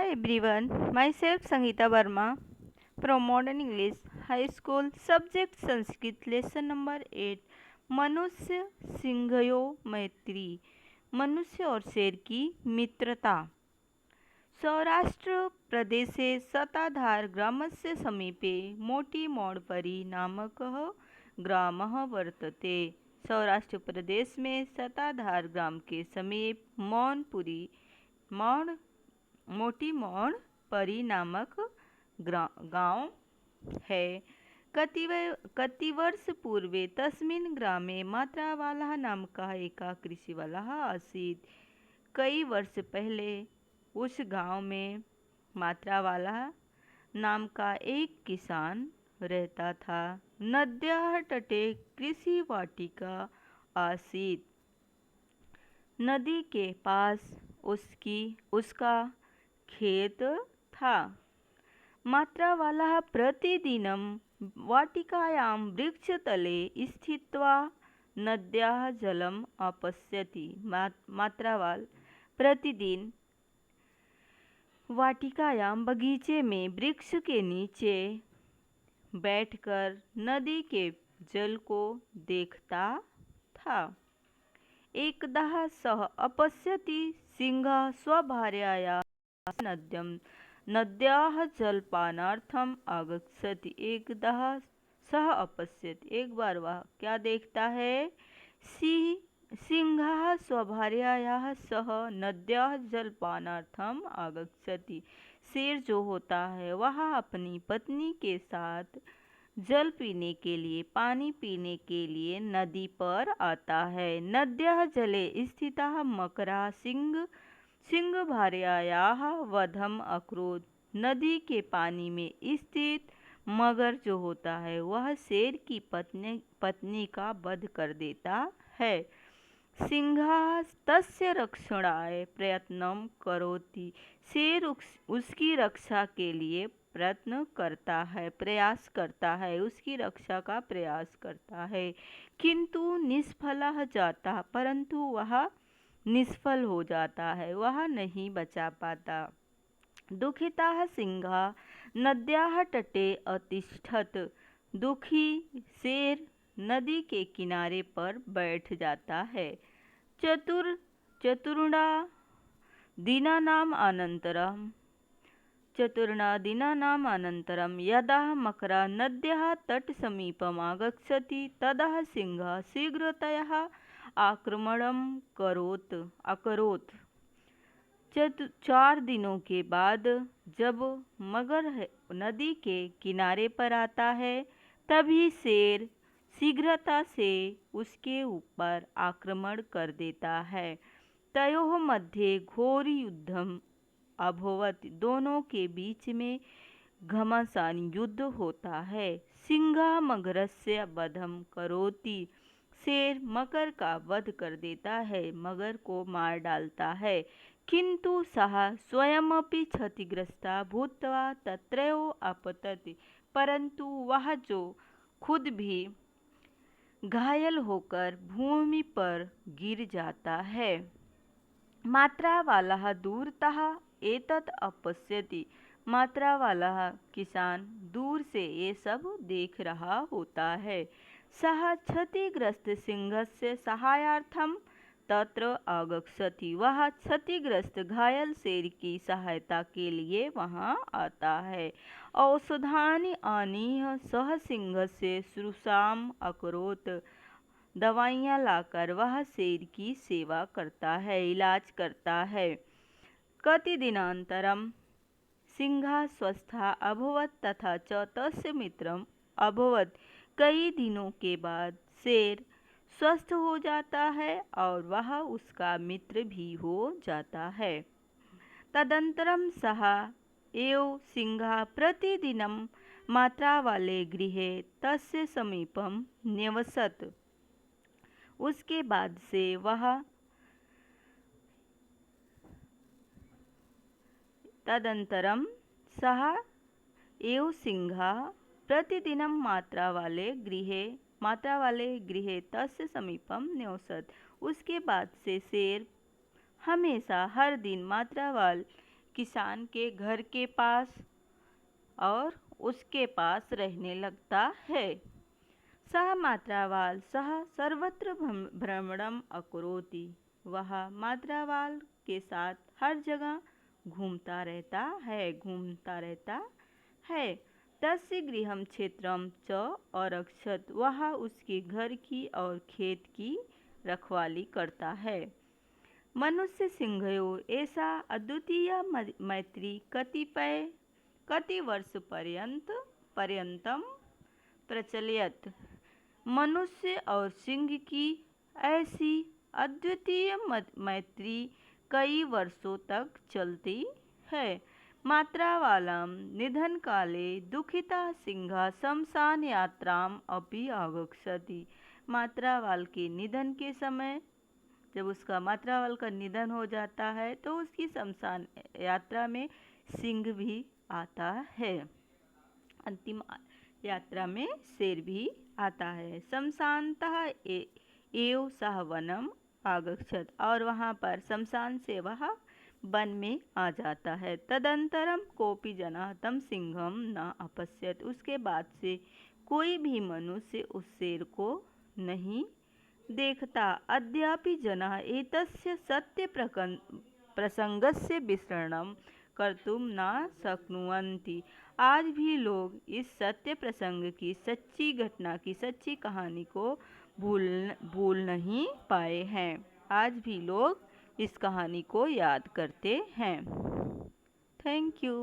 everyone, myself Sangeeta Verma from Modern English High School, subject Sanskrit, lesson number 8 मनुष्य सिंहयो मैत्री, मनुष्य और शेर की मित्रता। सौराष्ट्र प्रदेशे सताधार ग्रामस्य समीपे मोटीमोडपरी नामकः ग्रामः वर्तते। सौराष्ट्र प्रदेश में सताधार ग्राम के समीप मोटीमोड परी नामक गांव है। कतिवर्ष पूर्वे तस्मिन् ग्रामे मात्रावालः नामकः एकः कृषिवलः आसीत्। कई वर्ष पहले उस गांव में मात्रावाला नाम का एक किसान रहता था। नद्याः तटे कृषि वाटिका आसीत्। नदी के पास उसका खेत था। मात्रावालः प्रतिदिनं वाटिकायां वृक्षतले स्थित्वा नद्याः जलम् अपश्यति। मात्रावाल प्रतिदिन वाटिकायां बगीचे में वृक्ष के नीचे बैठकर नदी के जल को देखता था। एकदा सः अपश्यति सिंहः स्वभार्यया नद्याः जलपानार्थम् आगच्छति। एकदा सः अपश्यति, एक बार वह क्या देखता है? सिंहः स्वभार्यया सह नद्याः जलपानार्थम् आगच्छति। शेर जो होता है वह अपनी पत्नी के साथ जल पीने के लिए, पानी पीने के लिए नदी पर आता है। नद्याः जले स्थितः मकरः सिंह भार्यायाः वधम् अकरोत्। नदी के पानी में स्थित मगर जो होता है वह शेर की पत्नी का वध कर देता है। सिंहः तस्य रक्षणाय प्रयत्नं करोति। शेर उसकी रक्षा के लिए प्रयास करता है, उसकी रक्षा का प्रयास करता है, किंतु निष्फलः जाता, परंतु वह निष्फल हो जाता है, वह नहीं बचा पाता। दुखितः सिंहः नद्याः तटे अतिष्ठत्। दुखी शेर नदी के किनारे पर बैठ जाता है। चतुर्णादिनानाम् अनन्तरं यदा मकरः नद्याः तटसमीपम् आगच्छति तदा सिंहः शीघ्रतया आक्रमणम् अकरोत्। 4 दिनों के बाद जब मगर नदी के किनारे पर आता है तभी शेर शीघ्रता से उसके ऊपर आक्रमण कर देता है। तयोः मध्ये घोर युद्धम् अभवत्। दोनों के बीच में घमासान युद्ध होता है। सिंहः मगरस्य वधं करोति। शेर मगर का वध कर देता है, मगर को मार डालता है, किंतु सः स्वयमपि क्षतिग्रस्तः भूत्वा तत्रैव अपतति। परंतु वह जो खुद भी घायल होकर भूमि पर गिर जाता है। मात्रावालः दूरतः एतत् अपश्यति। मात्रावालः किसान दूर से ये सब देख रहा होता है। सः क्षतिग्रस्त सिंहस्य सहायार्थं तत्र आगच्छति। वह क्षतिग्रस्त घायल शेर की सहायता के लिए वहां आता है। औषधानि आनीय सह सिंहस्य शुश्रूषाम् अकरोत्। दवाइयाँ लाकर वह शेर की सेवा करता है, इलाज करता है। कति दिनांतरम सिंहः स्वस्थः अभवत् तथा च तस्य मित्रम् अभवत्। कई दिनों के बाद शेर स्वस्थ हो जाता है और वह उसका मित्र भी हो जाता है। तदंतरम सः एव सिंहः प्रतिदिनं मात्रावाले गृहे तस्य समीपं न्यवसत्। उसके बाद से वह तदंतरम सः एव सिंहः प्रतिदिनं मात्रावाले गृहे तस्य समीपम न्यवसत्। उसके बाद से शेर हमेशा हर दिन मात्रावाल किसान के घर के पास और उसके पास रहने लगता है। सः मात्रावाल सः सर्वत्र भ्रमणम अकरोति। वह मात्रावाल के साथ हर जगह घूमता रहता है। तस्य गृहं क्षेत्रम च अरक्षत। वह उसके घर की और खेत की रखवाली करता है। मनुष्य सिंहयोः ऐसा अद्वितीय मैत्री कति वर्ष पर्यंतम प्रचलित। मनुष्य और सिंह की ऐसी अद्वितीय मैत्री कई वर्षों तक चलती है। मात्रावालम निधन काले दुखिता सिंह शमशान यात्राम अपि आगच्छति। मात्रावाल के निधन के समय जब उसका मात्रावाल का निधन हो जाता है तो उसकी शमशान यात्रा में सिंह भी आता है। अंतिम यात्रा में शेर भी आता है। शमशानतः एव सह वनम आगच्छत। और वहाँ पर शमशान से वह वन में आ जाता है। तदंतरम कोपि जनः तं सिंहम न अपश्यत। उसके बाद से कोई भी मनुष्य उस शेर को नहीं देखता। अद्यापि जनः एतस्य सत्य प्रसंगस्य विवरणं कर्तुं न शक्नुवन्ति। आज भी लोग इस सत्य प्रसंग की सच्ची घटना की सच्ची कहानी को भूल नहीं पाए हैं। आज भी लोग इस कहानी को याद करते हैं। Thank you.